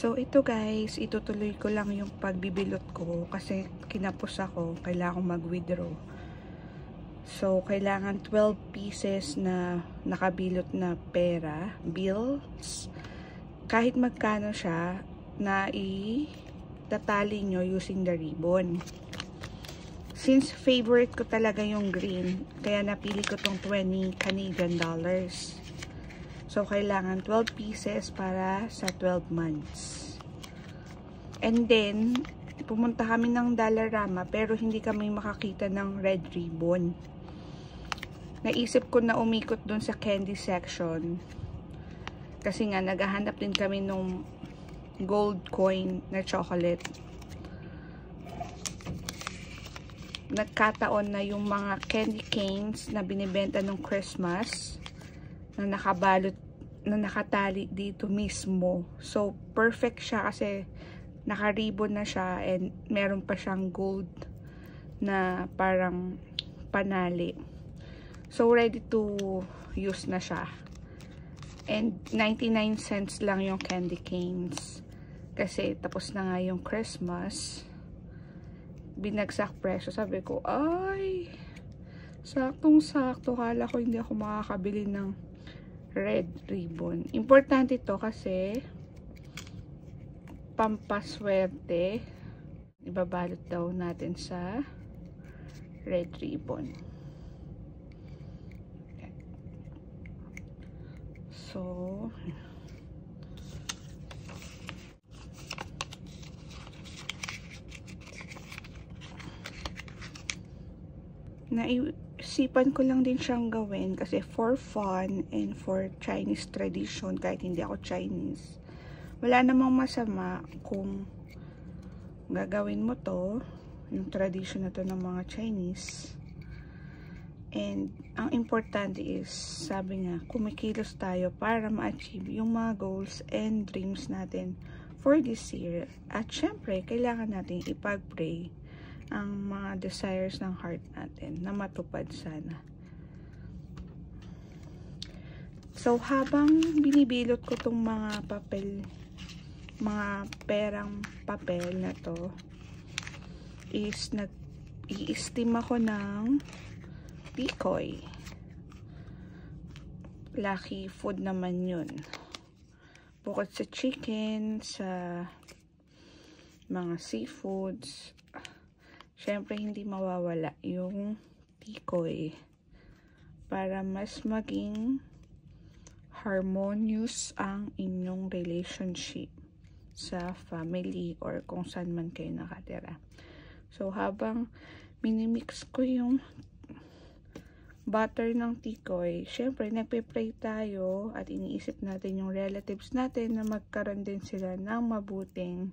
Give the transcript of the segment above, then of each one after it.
So, ito guys, itutuloy ko lang yung pagbibilot ko kasi kinapos ako, kailangan kong mag-withdraw. So, kailangan 12 pieces na nakabilot na pera, bills. Kahit magkano siya, na itatali nyo using the ribbon. Since favorite ko talaga yung green, kaya napili ko tong 20 Canadian dollars. So, kailangan 12 pieces para sa 12 months. And then, pumunta kami ng Dollarama pero hindi kami makakita ng red ribbon. Naisip ko na umikot dun sa candy section. Kasi nga, naghahanap din kami nung gold coin na chocolate. Nagkataon na yung mga candy canes na binibenta nung Christmas na nakabalot, na nakatali dito mismo. So, perfect siya kasi naka-ribbon na siya and meron pa siyang gold na parang panali. So, ready to use na siya. And 99 cents lang yung candy canes. Kasi tapos na nga yung Christmas. Binagsak presyo. Sabi ko, ay, saktong-sakto. Kala ko hindi ako makakabili ng red ribbon. Importante ito kasi pampaswerte. Ibabalot daw natin sa red ribbon. So, naisipan ko lang din siyang gawin kasi for fun and for Chinese tradition, kahit hindi ako Chinese. Wala namang masama kung gagawin mo to, yung tradition na to ng mga Chinese. And ang importante is, sabi nga, kumikilos tayo para ma-achieve yung mga goals and dreams natin for this year. At syempre, kailangan natin ipag-pray ang mga desires ng heart natin na matupad sana. So, habang binibilot ko tong mga papel, mga perang papel na to, is nag-i-steam ako ng tikoy. Lucky food naman yun. Bukod sa chicken, sa mga seafoods, syempre hindi mawawala yung tikoy para mas maging harmonious ang inyong relationship sa family or kung saan man kayo nakatira. So, habang minimix ko yung butter ng tikoy, syempre nagpe-pray tayo at iniisip natin yung relatives natin na magkaroon din sila ng mabuting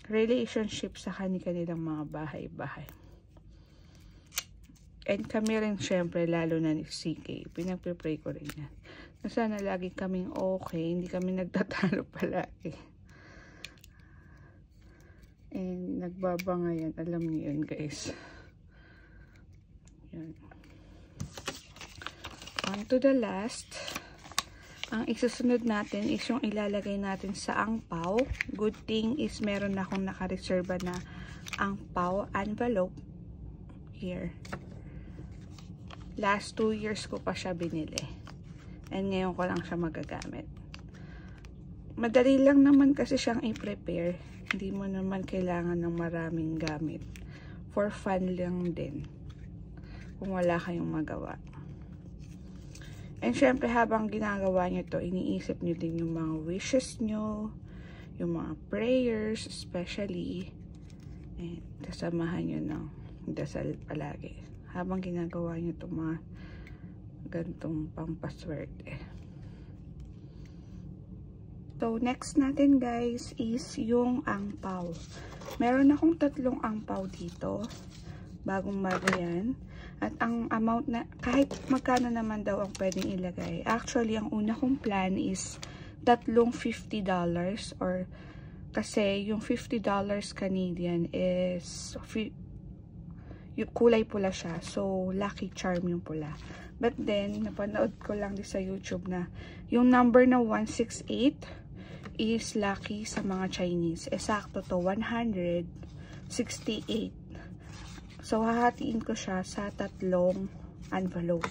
relationship sa kanilang mga bahay-bahay. And kami rin syempre, lalo na ni CK, pinagpe-pray ko rin yan. Na sana lagi kaming okay, hindi kami nagtatalo palagi. And nagbabangayan, alam niyo yun guys. Yan. On to the last. Ang isusunod natin is yung ilalagay natin sa angpaw. Good thing is meron akong nakareserba na angpaw envelope here. Last 2 years ko pa siya binili. And ngayon ko lang siya magagamit. Madali lang naman kasi siyang i-prepare. Hindi mo naman kailangan ng maraming gamit. For fun lang din. Kung wala kayong magawa. And syempre habang ginagawa nyo to, iniisip nyo din yung mga wishes nyo, yung mga prayers especially. And kasamahan nyo ng dasal palagi. Habang ginagawa nyo itong mga gantong pampaswerte. So, next natin guys is yung angpaw. Meron akong 3 angpaw dito. Bagong-bago yan. At ang amount na, kahit magkano naman daw ang pwedeng ilagay. Actually, ang una kong plan is tatlong $50 or kasi yung $50 Canadian is yung kulay pula siya. So, Lucky Charm yung pula. But then, napanood ko lang din sa YouTube na yung number na 168 is lucky sa mga Chinese. Eksakto to, 168. So, hahatiin ko siya sa 3 envelope.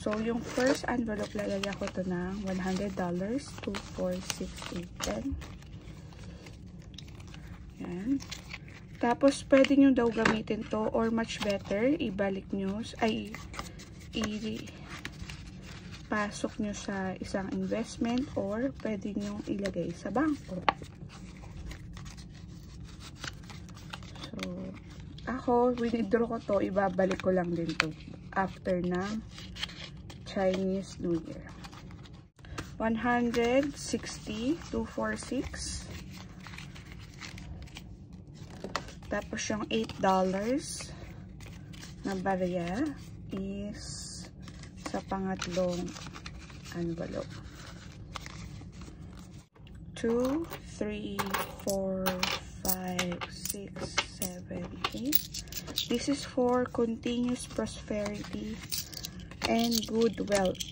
So, yung first envelope, lalagyan ko to ng $100. 2, 4, 6, 8, 10. Yan. Tapos, pwede nyo daw gamitin to or much better, ibalik nyo, pasok nyo sa isang investment or pwede nyo ilagay sa bangko. So, ako, withdraw ko to, ibabalik ko lang din to after ng Chinese New Year. 160, 246. Tapos yung $8 na barya is sa pangatlong envelope. 2, 3, 4, 5, 6, 7, 8. This is for continuous prosperity and good wealth.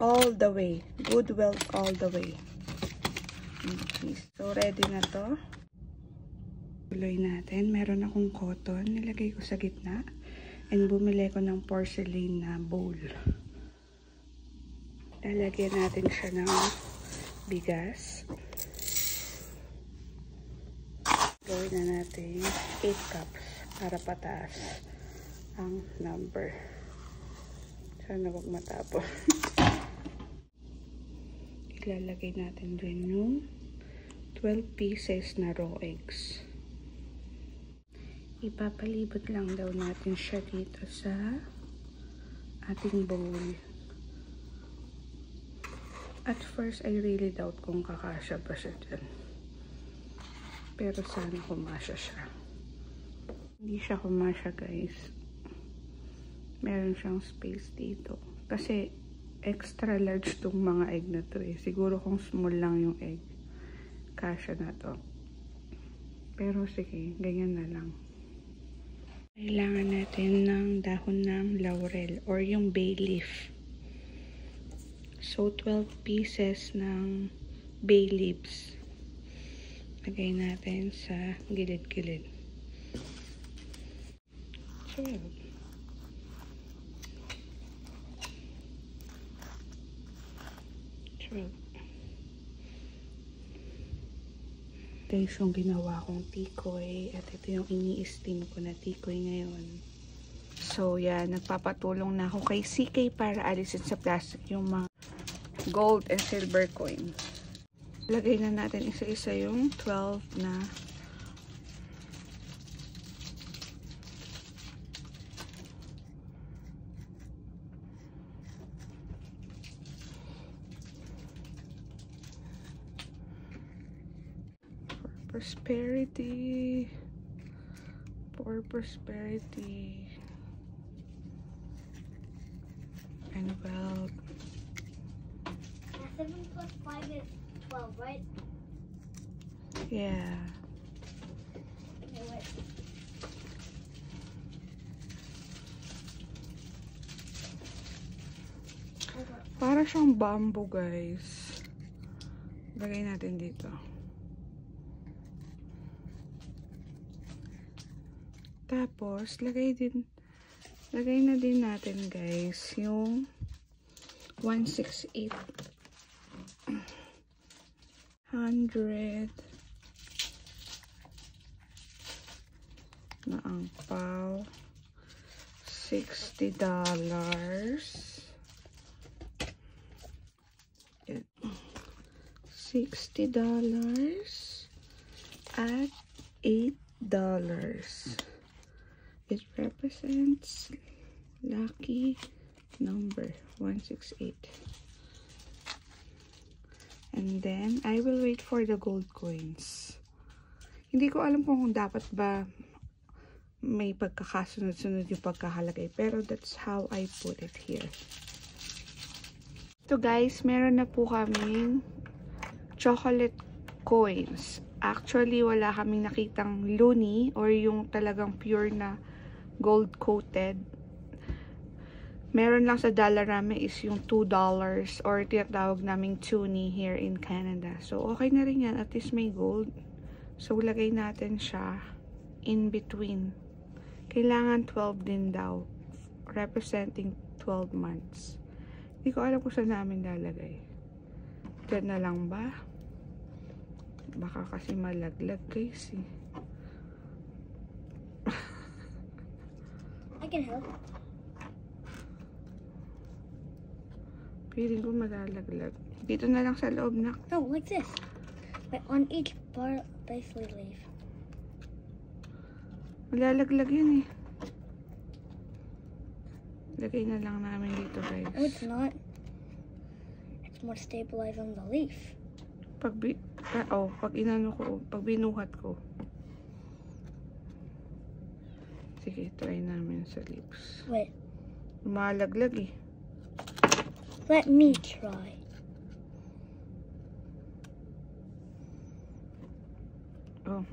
All the way. Good wealth all the way. Okay. So, ready na to. Tuloy natin. Meron akong cotton. Nilagay ko sa gitna. And bumili ko ng porcelain na bowl. Lalagyan natin siya ng bigas. Gawin na natin 8 cups para pataas ang number. Sana wag matapon. Ilalagay natin din yung 12 pieces na raw eggs. Ipapalibot lang daw natin siya dito sa ating bowl. At first, I really doubt kung kakasya pa siya dyan. Pero sana kumasya siya. Hindi siya kumasya, guys. Meron siyang space dito. Kasi extra large tong mga egg na to eh. Siguro kung small lang yung egg, kasya na to. Pero sige, ganyan na lang. Kailangan natin ng dahon ng laurel or yung bay leaf. So, 12 pieces ng bay leaves. Lagay natin sa gilid-gilid. 12. Guys, yung ginawa kong tikoy at ito yung ini-steam ko na tikoy ngayon. So yan, nagpapatulong na ako kay CK para alisin sa plastic yung mga gold and silver coin. Lagay na natin isa-isa yung 12 na prosperity and wealth. 7 plus 5 is 12, right? Yeah. Okay, wait. Para siyang bamboo, guys. Lagay natin dito. Tapos, lagay na din natin, guys, yung 168. 100 na angpaw. $60. $60 at $8. It represents lucky number 168. And then I will wait for the gold coins. Hindi ko alam kung dapat ba may pagkakasunod-sunod yung pagkahalagay, pero that's how I put it here. So guys, meron na po kaming chocolate coins. Actually, wala kaming nakitang loonie or yung talagang pure na gold coated. Meron lang sa Dollarama is yung $2 or tinatawag naming tuni here in Canada. So, okay na rin yan. At least may gold. So, lagay natin siya in between. Kailangan 12 din daw. Representing 12 months. Hindi ko alam kung saan namin lalagay. Diyan na lang ba? Baka kasi malaglag guys eh. I can help. Feeling ko malalaglag. Dito na lang sa loob na. No, like this. But on each part, basically leaf. Malalaglag yun eh. Lagay na lang namin dito guys. No, it's not. It's more stabilized on the leaf. Pag inano ko, pag binuhat ko. Sige, try namin sa lips. Wait, Malaglag eh. let me try. Oh,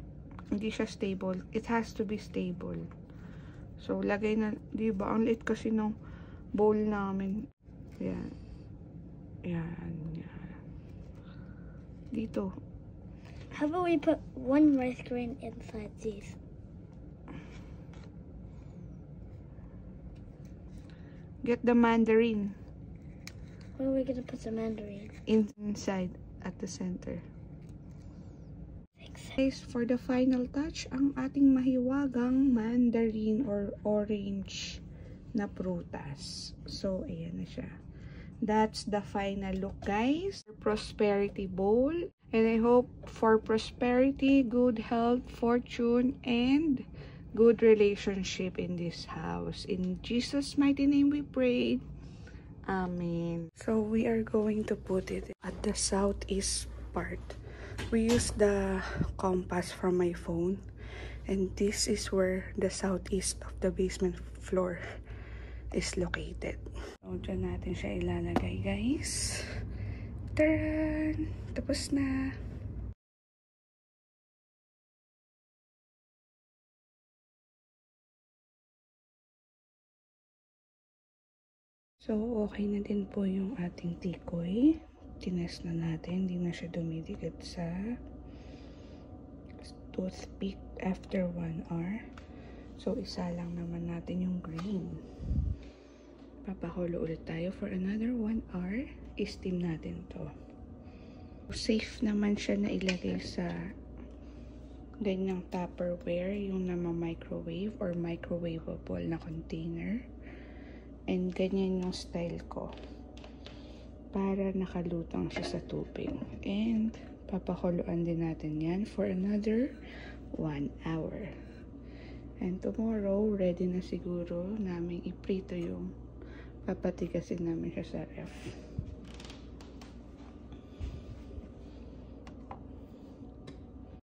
hindi siya stable. It has to be stable. So, lagay na, di ba? Ang liit kasi ng bowl namin. Yan. Yan, yan. Dito. How about we put one rice grain inside these? Get the mandarin Where are we gonna put the mandarin? inside at the center. Thanks. Guys, for the final touch, ang ating mahiwagang mandarin or orange na prutas. So, ayan na siya. That's the final look, guys. Prosperity bowl. And I hope for prosperity, good health, fortune, and good relationship in this house. In Jesus' mighty name we pray. Amen. So, we are going to put it at the southeast part. We use the compass from my phone. And this is where the southeast of the basement floor is located. So, dyan natin siya ilalagay, guys. Taran! Tapos na. So, okay na din po yung ating tikoy. Tinest na natin. Hindi na siya dumidikit sa toothpick after 1 hour. So, isa lang naman natin yung green. Papakulo ulit tayo for another 1 hour. I-steam natin to. Safe naman siya na ilagay sa ganyang Tupperware, yung nama-microwave or microwavable na container. And ganyan yung style ko. Para nakalutang siya sa tubig. And papakuluan din natin yan for another 1 hour. And tomorrow, ready na siguro namin iprito yung papatigasin namin siya sa ref.